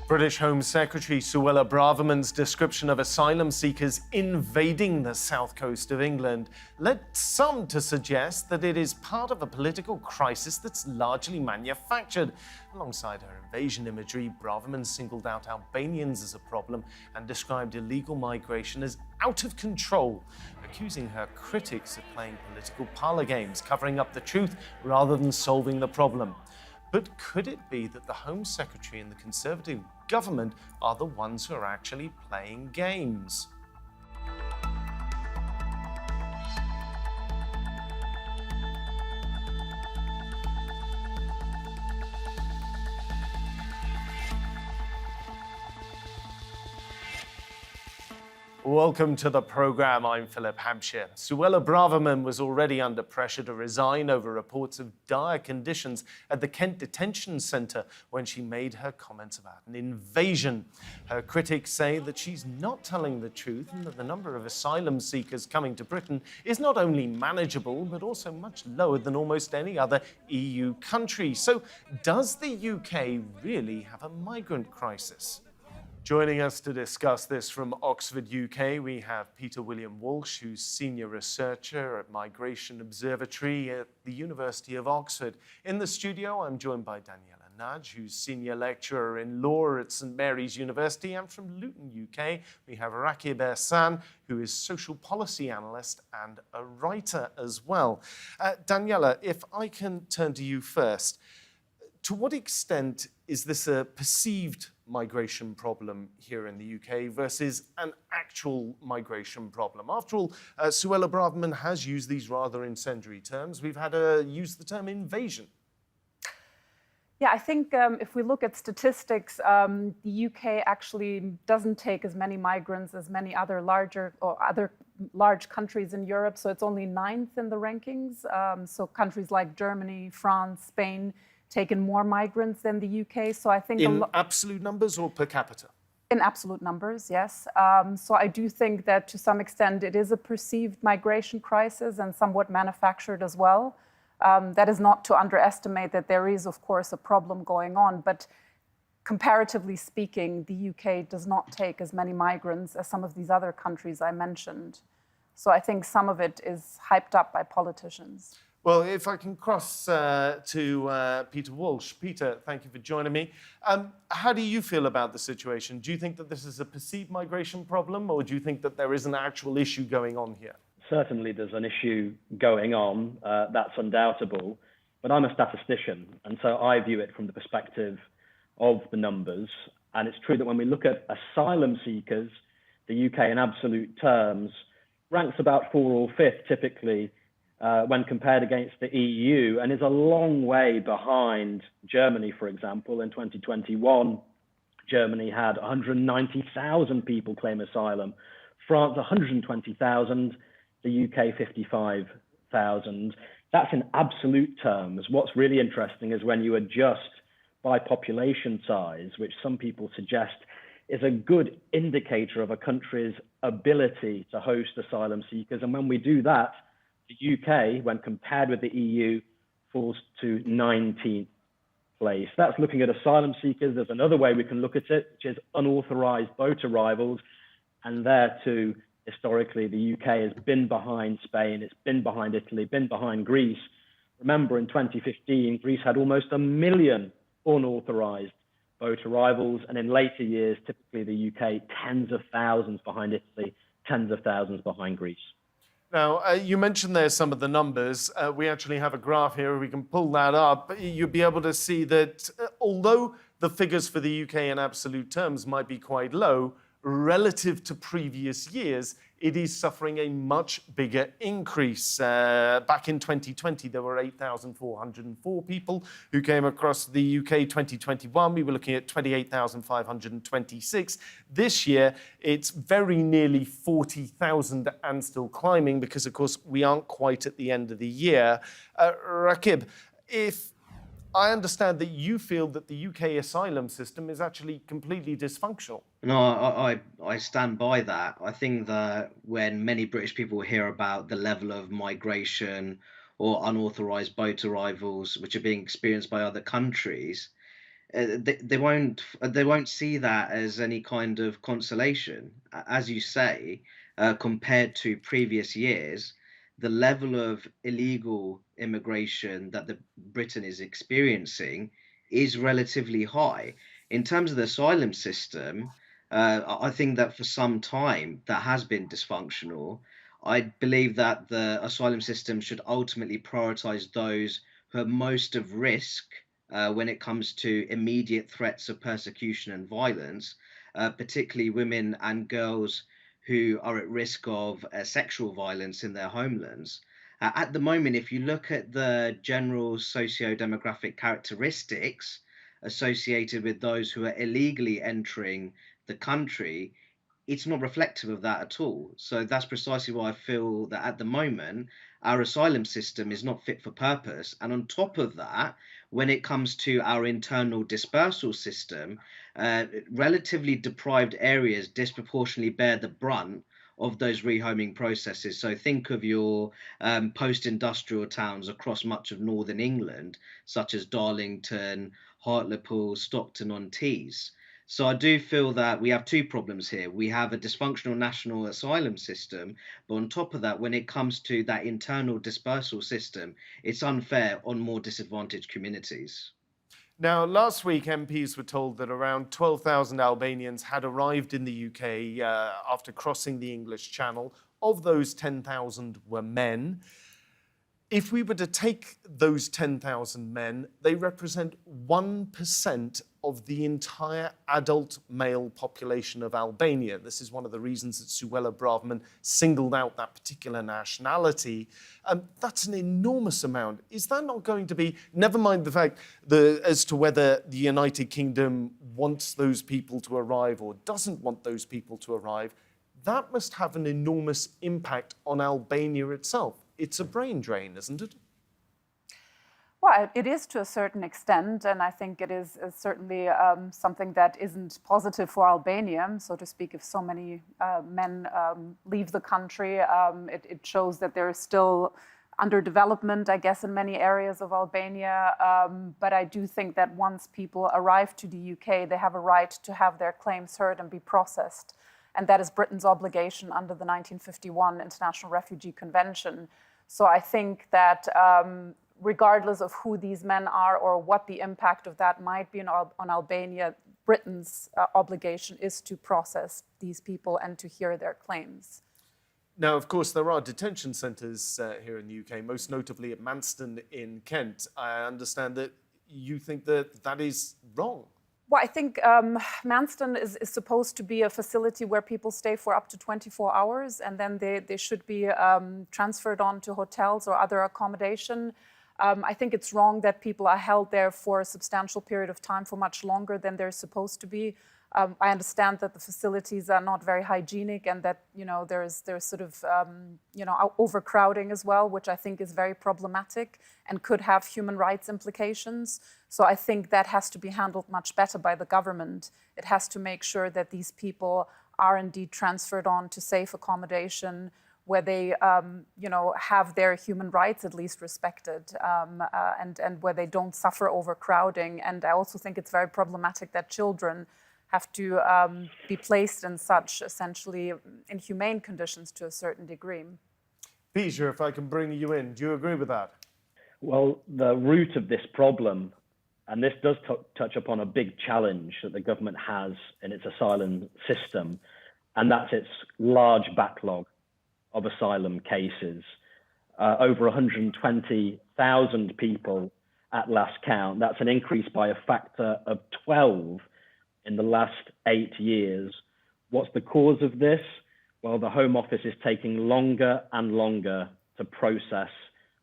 British Home Secretary Suella Braverman's description of asylum seekers invading the south coast of England led some to suggest that it is part of a political crisis that's largely manufactured. Alongside her invasion imagery, Braverman singled out Albanians as a problem and described illegal migration as out of control, accusing her critics of playing political parlour games, covering up the truth rather than solving the problem. But could it be that the Home Secretary and the Conservative government are the ones who are actually playing games? Welcome to the programme. I'm Philip Hampshire. Suella Braverman was already under pressure to resign over reports of dire conditions at the Kent Detention Centre when she made her comments about an invasion. Her critics say that she's not telling the truth and that the number of asylum seekers coming to Britain is not only manageable but also much lower than almost any other EU country. So does the UK really have a migrant crisis? Joining us to discuss this from Oxford, UK, we have Peter William Walsh, who's Senior Researcher at Migration Observatory at the University of Oxford. In the studio, I'm joined by Daniela Nadj, who's Senior Lecturer in Law at St Mary's University, and from Luton, UK, we have Rakib Ehsan, who is Social Policy Analyst and a writer as well. Daniela, if I can turn to you first, to what extent is this a perceived migration problem here in the UK versus an actual migration problem? After all, Suella Braverman has used these rather incendiary terms. We've had her use the term invasion. Yeah, I think if we look at statistics, the UK actually doesn't take as many migrants as many other large countries in Europe. So it's only 9th in the rankings. So countries like Germany, France, Spain taken more migrants than the UK. So I think in absolute numbers or per capita? In absolute numbers, yes. So I do think that to some extent it is a perceived migration crisis and somewhat manufactured as well. That is not to underestimate that there is, of course, a problem going on, but comparatively speaking, the UK does not take as many migrants as some of these other countries I mentioned. So I think some of it is hyped up by politicians. Well, if I can cross to Peter Walsh. Peter, thank you for joining me. How do you feel about the situation? Do you think that this is a perceived migration problem, or do you think that there is an actual issue going on here? Certainly there's an issue going on, that's undoubtable, but I'm a statistician, and so I view it from the perspective of the numbers. And it's true that when we look at asylum seekers, the UK in absolute terms ranks about 4th or 5th typically, when compared against the EU, and is a long way behind Germany, for example. In 2021, Germany had 190,000 people claim asylum, France 120,000, the UK 55,000. That's in absolute terms. What's really interesting is when you adjust by population size, which some people suggest is a good indicator of a country's ability to host asylum seekers. And when we do that, the UK, when compared with the EU, falls to 19th place. That's looking at asylum seekers. There's another way we can look at it, which is unauthorized boat arrivals. And there too, historically, the UK has been behind Spain, it's been behind Italy, been behind Greece. Remember, in 2015, Greece had almost 1 million unauthorized boat arrivals. And in later years, typically the UK, tens of thousands behind Italy, tens of thousands behind Greece. Now, you mentioned there some of the numbers. We actually have a graph here. We can pull that up. You'll be able to see that although the figures for the UK in absolute terms might be quite low, relative to previous years, it is suffering a much bigger increase. Back in 2020, there were 8,404 people who came across the UK. 2021, we were looking at 28,526. This year, it's very nearly 40,000 and still climbing because, of course, we aren't quite at the end of the year. Rakib, if I understand that you feel that the UK asylum system is actually completely dysfunctional. No, I stand by that. I think that when many British people hear about the level of migration or unauthorized boat arrivals which are being experienced by other countries, they won't see that as any kind of consolation. As you say, compared to previous years, the level of illegal immigration that the Britain is experiencing is relatively high. In terms of the asylum system, I think that for some time that has been dysfunctional. I believe that the asylum system should ultimately prioritize those who are most at risk when it comes to immediate threats of persecution and violence, particularly women and girls who are at risk of sexual violence in their homelands. At the moment, if you look at the general socio-demographic characteristics associated with those who are illegally entering the country, it's not reflective of that at all. So that's precisely why I feel that at the moment, our asylum system is not fit for purpose. And on top of that, when it comes to our internal dispersal system, relatively deprived areas disproportionately bear the brunt of those rehoming processes. So think of your post-industrial towns across much of northern England, such as Darlington, Hartlepool, Stockton-on-Tees. So I do feel that we have two problems here. We have a dysfunctional national asylum system, but on top of that, when it comes to that internal dispersal system, it's unfair on more disadvantaged communities. Now, last week, MPs were told that around 12,000 Albanians had arrived in the UK after crossing the English Channel. Of those, 10,000 were men. If we were to take those 10,000 men, they represent 1% of the entire adult male population of Albania. This is one of the reasons that Suella Braverman singled out that particular nationality. That's an enormous amount. Is that not going to be, never mind the fact as to whether the United Kingdom wants those people to arrive or doesn't want those people to arrive, that must have an enormous impact on Albania itself. It's a brain drain, isn't it? Well, it is to a certain extent, and I think it is certainly something that isn't positive for Albania, so to speak. If so many men leave the country, it shows that there is still underdevelopment, I guess, in many areas of Albania. But I do think that once people arrive to the UK, they have a right to have their claims heard and be processed. And that is Britain's obligation under the 1951 International Refugee Convention. So I think that regardless of who these men are or what the impact of that might be on Albania, Britain's obligation is to process these people and to hear their claims. Now, of course, there are detention centres here in the UK, most notably at Manston in Kent. I understand that you think that that is wrong. Well, I think Manston is supposed to be a facility where people stay for up to 24 hours, and then they should be transferred on to hotels or other accommodation. I think it's wrong that people are held there for a substantial period of time for much longer than they're supposed to be. I understand that the facilities are not very hygienic and that there's sort of overcrowding as well, which I think is very problematic and could have human rights implications. So I think that has to be handled much better by the government. It has to make sure that these people are indeed transferred on to safe accommodation where they have their human rights at least respected and where they don't suffer overcrowding. And I also think it's very problematic that children have to be placed in such essentially inhumane conditions to a certain degree. Peter, if I can bring you in, do you agree with that? Well, the root of this problem, and this does touch upon a big challenge that the government has in its asylum system, and that's its large backlog of asylum cases. Over 120,000 people at last count. That's an increase by a factor of 12 in the last 8 years. What's the cause of this? Well, the Home Office is taking longer and longer to process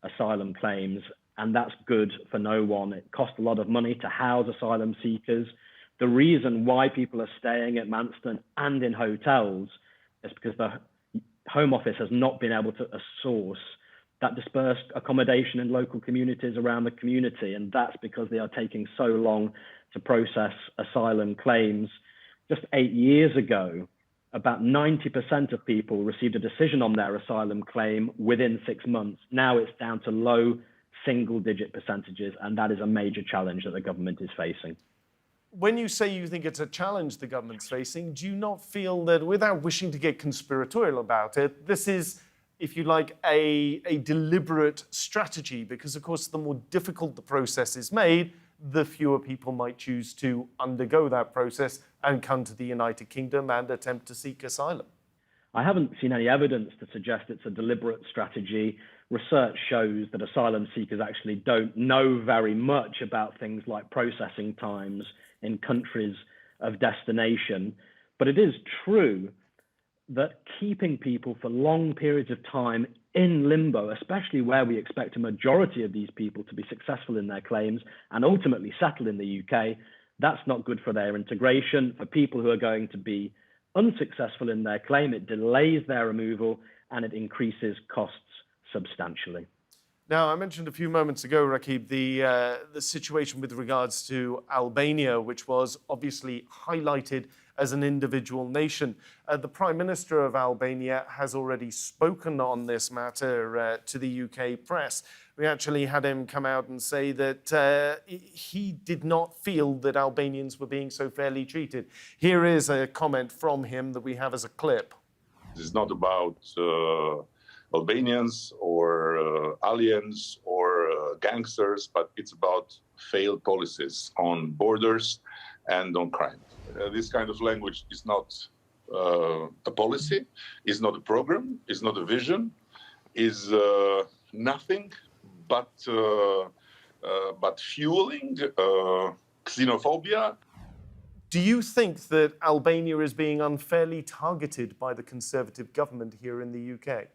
asylum claims, and that's good for no one. It costs a lot of money to house asylum seekers. The reason why people are staying at Manston and in hotels is because the Home Office has not been able to source that dispersed accommodation in local communities around the community, and that's because they are taking so long to process asylum claims. Just 8 years ago, about 90% of people received a decision on their asylum claim within 6 months. Now it's down to low single-digit percentages, and that is a major challenge that the government is facing. When you say you think it's a challenge the government's facing, do you not feel that, without wishing to get conspiratorial about it, this is, if you like, a deliberate strategy? Because, of course, the more difficult the process is made, the fewer people might choose to undergo that process and come to the United Kingdom and attempt to seek asylum. I haven't seen any evidence to suggest it's a deliberate strategy. Research shows that asylum seekers actually don't know very much about things like processing times in countries of destination. But it is true that keeping people for long periods of time in limbo, especially where we expect a majority of these people to be successful in their claims and ultimately settle in the UK, that's not good for their integration. For people who are going to be unsuccessful in their claim, it delays their removal and it increases costs substantially. Now, I mentioned a few moments ago, Rakib, the situation with regards to Albania, which was obviously highlighted as an individual nation. The Prime Minister of Albania has already spoken on this matter to the UK press. We actually had him come out and say that he did not feel that Albanians were being so fairly treated. Here is a comment from him that we have as a clip. This is not about Albanians or aliens or gangsters, but it's about failed policies on borders and on crime. This kind of language is not a policy, is not a program, is not a vision, is nothing but fueling xenophobia. Do you think that Albania is being unfairly targeted by the Conservative government here in the UK?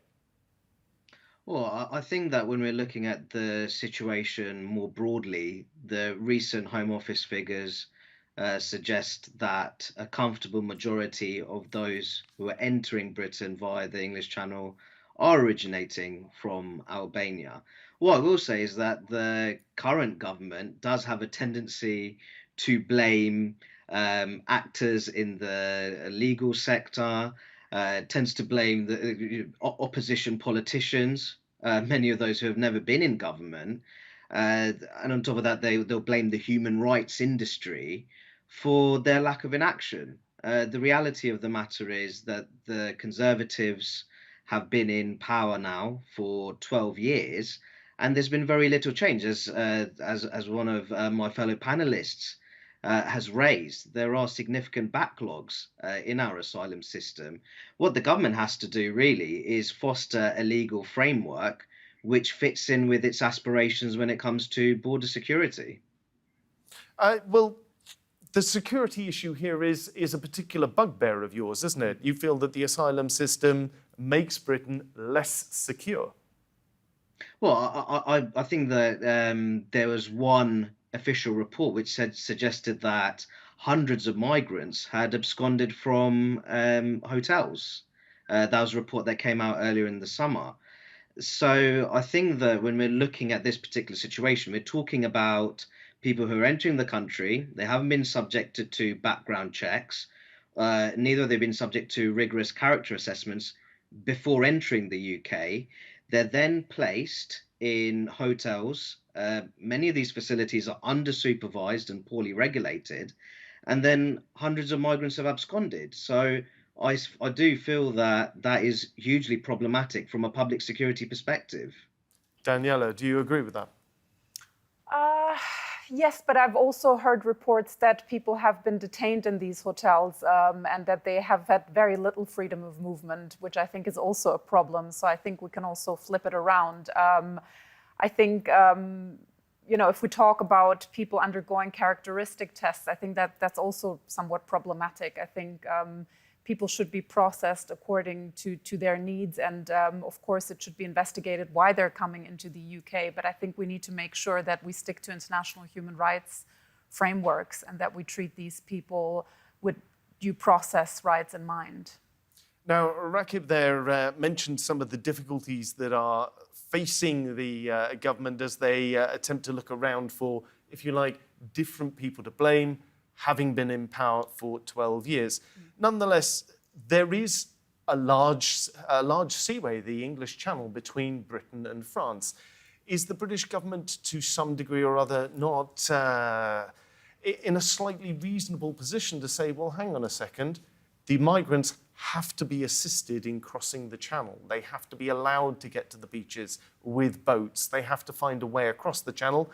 Well, I think that when we're looking at the situation more broadly, the recent Home Office figures suggest that a comfortable majority of those who are entering Britain via the English Channel are originating from Albania. What I will say is that the current government does have a tendency to blame actors in the legal sector, tends to blame the opposition politicians, many of those who have never been in government. And on top of that, they'll blame the human rights industry for their lack of inaction. The reality of the matter is that the Conservatives have been in power now for 12 years, and there's been very little change. As one of my fellow panelists has raised, there are significant backlogs in our asylum system. What the government has to do really is foster a legal framework which fits in with its aspirations when it comes to border security. Well, the security issue here is a particular bugbear of yours, isn't it? You feel that the asylum system makes Britain less secure. Well, I think that there was one official report which suggested that hundreds of migrants had absconded from hotels. That was a report that came out earlier in the summer. So I think that when we're looking at this particular situation, we're talking about people who are entering the country. They haven't been subjected to background checks. Neither have they been subject to rigorous character assessments before entering the UK. They're then placed in hotels. Many of these facilities are under-supervised and poorly regulated. And then hundreds of migrants have absconded. So I do feel that that is hugely problematic from a public security perspective. Daniela, do you agree with that? Yes, but I've also heard reports that people have been detained in these hotels and that they have had very little freedom of movement, which I think is also a problem. So I think we can also flip it around. I think, if we talk about people undergoing characteristic tests, I think that's also somewhat problematic. I think people should be processed according to their needs. And of course, it should be investigated why they're coming into the UK. But I think we need to make sure that we stick to international human rights frameworks and that we treat these people with due process rights in mind. Now, Rakib there mentioned some of the difficulties that are facing the government as they attempt to look around for, if you like, different people to blame, having been in power for 12 years. Nonetheless, there is a large seaway, the English Channel, between Britain and France. Is the British government, to some degree or other, not in a slightly reasonable position to say, well, hang on a second, the migrants have to be assisted in crossing the channel. They have to be allowed to get to the beaches with boats. They have to find a way across the channel.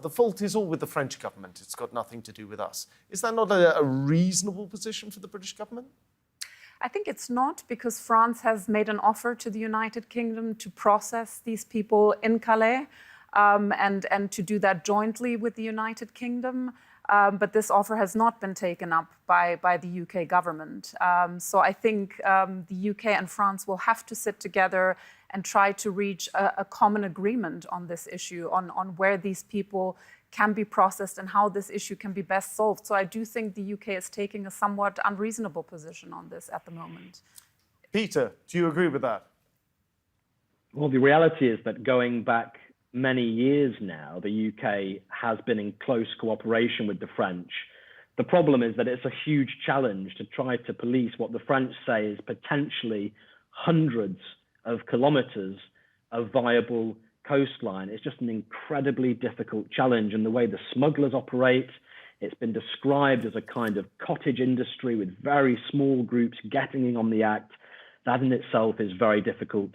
The fault is all with the French government. It's got nothing to do with us. Is that not a reasonable position for the British government? I think it's not, because France has made an offer to the United Kingdom to process these people in Calais and to do that jointly with the United Kingdom. But this offer has not been taken up by the UK government. So I think the UK and France will have to sit together and try to reach a common agreement on this issue, on where these people can be processed and how this issue can be best solved. So I do think the UK is taking a somewhat unreasonable position on this at the moment. Peter, do you agree with that? Well, the reality is that going back many years now, the UK has been in close cooperation with the French. The problem is that it's a huge challenge to try to police what the French say is potentially hundreds of kilometers of viable coastline. It's just an incredibly difficult challenge. And the way the smugglers operate, it's been described as a kind of cottage industry with very small groups getting in on the act. That in itself is very difficult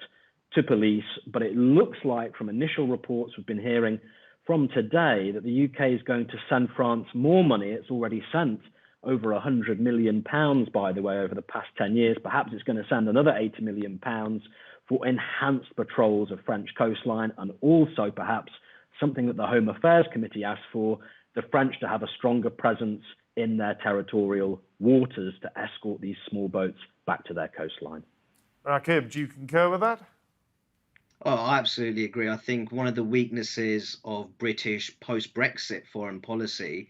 to police, but it looks like from initial reports we've been hearing from today that the UK is going to send France more money. It's already sent over £100 million, by the way, over the past 10 years. Perhaps it's going to send another £80 million for enhanced patrols of French coastline, and also perhaps something that the Home Affairs Committee asked for, the French to have a stronger presence in their territorial waters to escort these small boats back to their coastline. Rakib, do you concur with that? Oh, I absolutely agree. I think one of the weaknesses of British post-Brexit foreign policy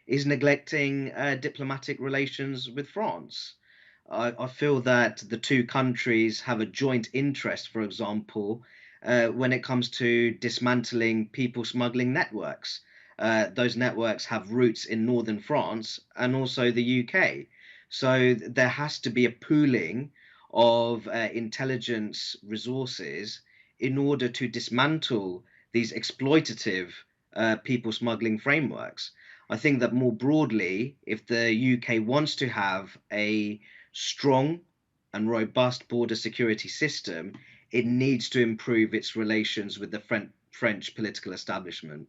is neglecting diplomatic relations with France. I feel that the two countries have a joint interest, for example, when it comes to dismantling people smuggling networks. Those networks have roots in northern France and also the UK. So there has to be a pooling of intelligence resources in order to dismantle these exploitative people smuggling frameworks. I think that more broadly, if the UK wants to have a strong and robust border security system, it needs to improve its relations with the French political establishment.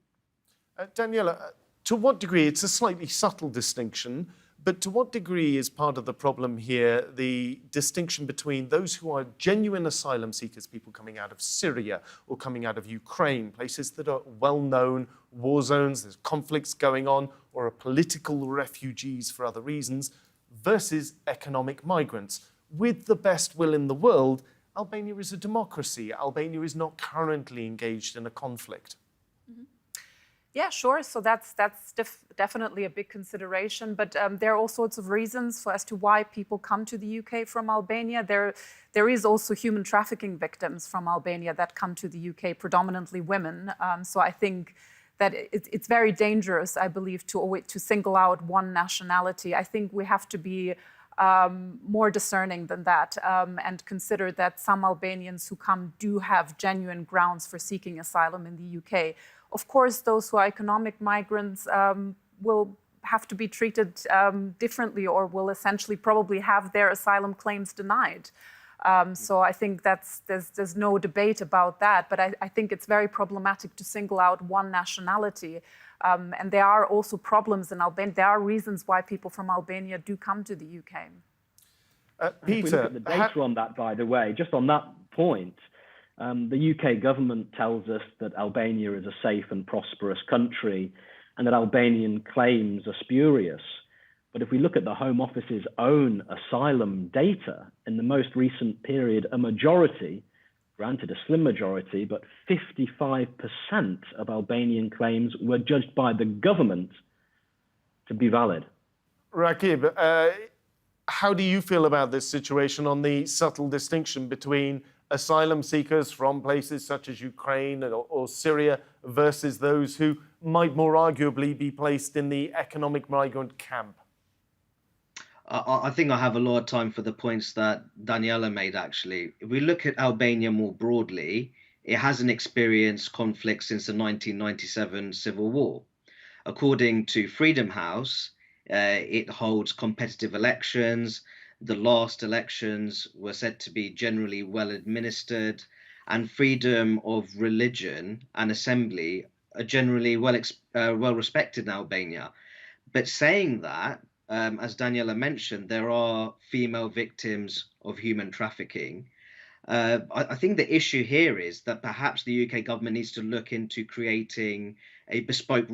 Daniela, to what degree, it's a slightly subtle distinction, but to what degree is part of the problem here the distinction between those who are genuine asylum seekers, people coming out of Syria or coming out of Ukraine, places that are well-known war zones, there's conflicts going on, or are political refugees for other reasons, versus economic migrants? With the best will in the world, Albania is a democracy. Albania is not currently engaged in a conflict. Mm-hmm. Yeah, sure. So that's definitely a big consideration. But there are all sorts of reasons as to why people come to the UK from Albania. There is also human trafficking victims from Albania that come to the UK, predominantly women. So I think that it's very dangerous, I believe, to single out one nationality. I think we have to be more discerning than that and consider that some Albanians who come do have genuine grounds for seeking asylum in the UK. Of course, those who are economic migrants will have to be treated differently or will essentially probably have their asylum claims denied. So I think there's no debate about that. But I think it's very problematic to single out one nationality. And there are also problems in Albania. There are reasons why people from Albania do come to the UK. Peter, if we look at the data on that, by the way, just on that point, the UK government tells us that Albania is a safe and prosperous country and that Albanian claims are spurious. But if we look at the Home Office's own asylum data, in the most recent period, a majority, granted a slim majority, but 55% of Albanian claims were judged by the government to be valid. Rakib, how do you feel about this situation on the subtle distinction between asylum seekers from places such as Ukraine or Syria versus those who might more arguably be placed in the economic migrant camp? I think I have a lot of time for the points that Daniela made, actually. If we look at Albania more broadly, it hasn't experienced conflict since the 1997 civil war. According to Freedom House, it holds competitive elections. The last elections were said to be generally well administered, and freedom of religion and assembly are generally well respected in Albania. But saying that, as Daniela mentioned, there are female victims of human trafficking. I think the issue here is that perhaps the UK government needs to look into creating a bespoke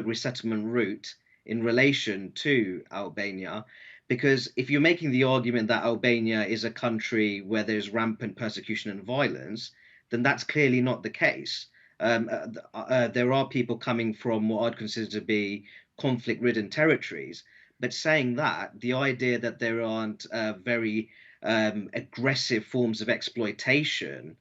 resettlement route in relation to Albania. Because if you're making the argument that Albania is a country where there's rampant persecution and violence, then that's clearly not the case. There are people coming from what I'd consider to be conflict-ridden territories. But saying that, the idea that there aren't very aggressive forms of exploitation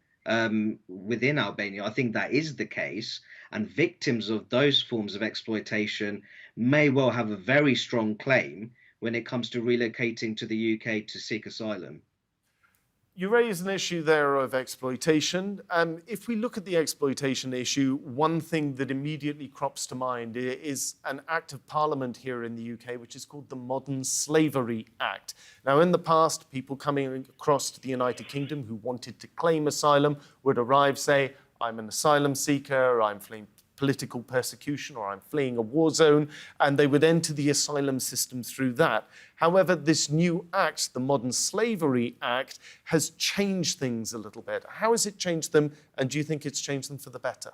within Albania, I think that is the case. And victims of those forms of exploitation may well have a very strong claim when it comes to relocating to the UK to seek asylum. You raise an issue there of exploitation. If we look at the exploitation issue, one thing that immediately crops to mind is an act of parliament here in the UK, which is called the Modern Slavery Act. Now, in the past, people coming across to the United Kingdom who wanted to claim asylum would arrive, say, I'm an asylum seeker, I'm fleeing political persecution, or I'm fleeing a war zone, and they would enter the asylum system through that. However, this new act, the Modern Slavery Act, has changed things a little bit. How has it changed them, and do you think it's changed them for the better?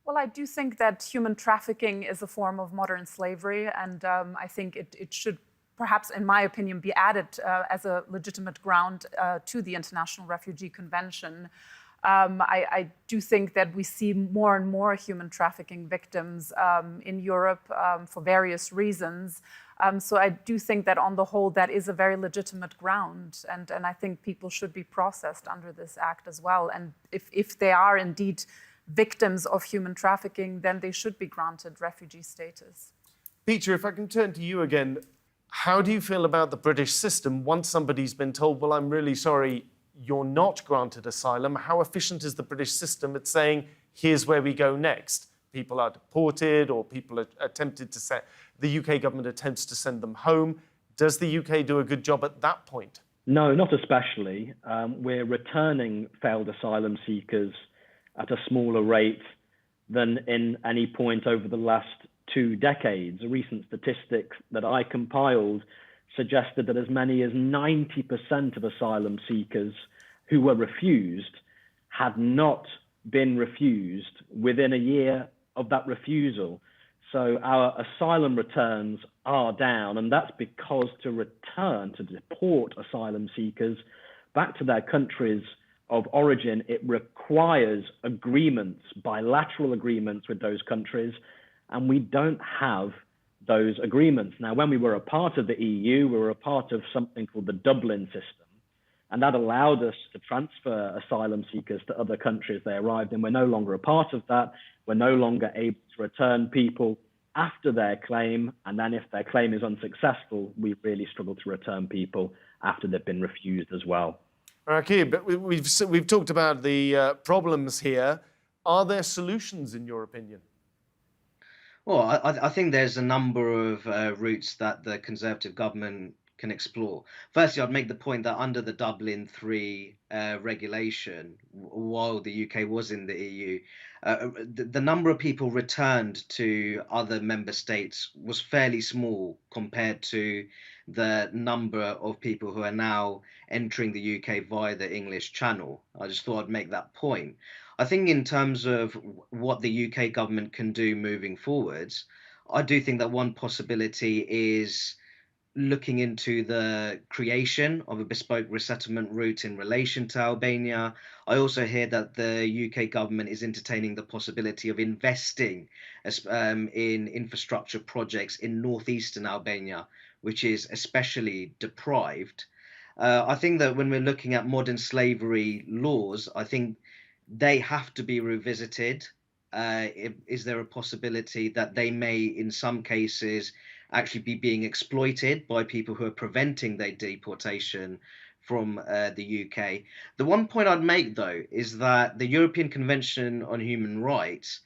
Well, I do think that human trafficking is a form of modern slavery, and I think it should perhaps, in my opinion, be added as a legitimate ground to the International Refugee Convention. I do think that we see more and more human trafficking victims in Europe for various reasons. So I do think that on the whole, that is a very legitimate ground. And I think people should be processed under this act as well. And if they are indeed victims of human trafficking, then they should be granted refugee status. Peter, if I can turn to you again, how do you feel about the British system once somebody's been told, well, I'm really sorry, you're not granted asylum? How efficient is the British system at saying, here's where we go next? People are deported, or people are attempted to send, the UK government attempts to send them home. Does the UK do a good job at that point? No, not especially. We're returning failed asylum seekers at a smaller rate than in any point over the last 2 decades. A recent statistic that I compiled suggested that as many as 90% of asylum seekers who were refused had not been refused within a year of that refusal. So our asylum returns are down, and that's because to deport asylum seekers back to their countries of origin, it requires agreements, bilateral agreements with those countries, and we don't have those agreements. Now, when we were a part of the EU, we were a part of something called the Dublin system, and that allowed us to transfer asylum seekers to other countries they arrived in. We're no longer a part of that. We're no longer able to return people after their claim, and then if their claim is unsuccessful, we really struggle to return people after they've been refused as well. Rakib, we've talked about the problems here. Are there solutions, in your opinion? Well, I think there's a number of routes that the Conservative government can explore. Firstly, I'd make the point that under the Dublin III regulation, while the UK was in the EU, the number of people returned to other member states was fairly small compared to the number of people who are now entering the UK via the English Channel. I just thought I'd make that point. I think in terms of what the UK government can do moving forwards, I do think that one possibility is looking into the creation of a bespoke resettlement route in relation to Albania. I also hear that the UK government is entertaining the possibility of investing in infrastructure projects in northeastern Albania, which is especially deprived. I think that when we're looking at modern slavery laws, I think they have to be revisited. Is there a possibility that they may, in some cases, actually be being exploited by people who are preventing their deportation from the UK? The one point I'd make, though, is that the European Convention on Human Rights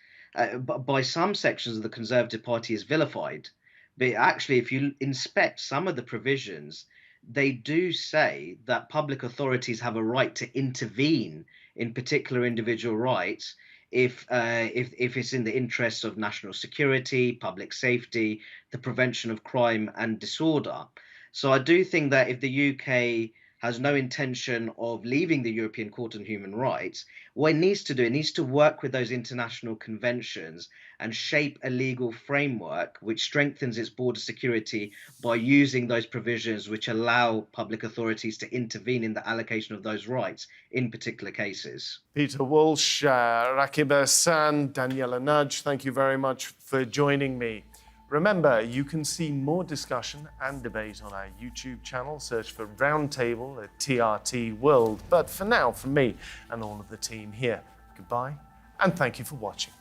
by some sections of the Conservative Party is vilified. But actually, if you inspect some of the provisions, they do say that public authorities have a right to intervene in particular individual rights if it's in the interests of national security, public safety, the prevention of crime and disorder. So I do think that if the UK has no intention of leaving the European Court on Human Rights, what it needs to do, it needs to work with those international conventions and shape a legal framework which strengthens its border security by using those provisions which allow public authorities to intervene in the allocation of those rights in particular cases. Peter Walsh, Rakib Ehsan, Daniela Nadj, thank you very much for joining me. Remember, you can see more discussion and debate on our YouTube channel. Search for Roundtable at TRT World. But for now, from me and all of the team here, goodbye and thank you for watching.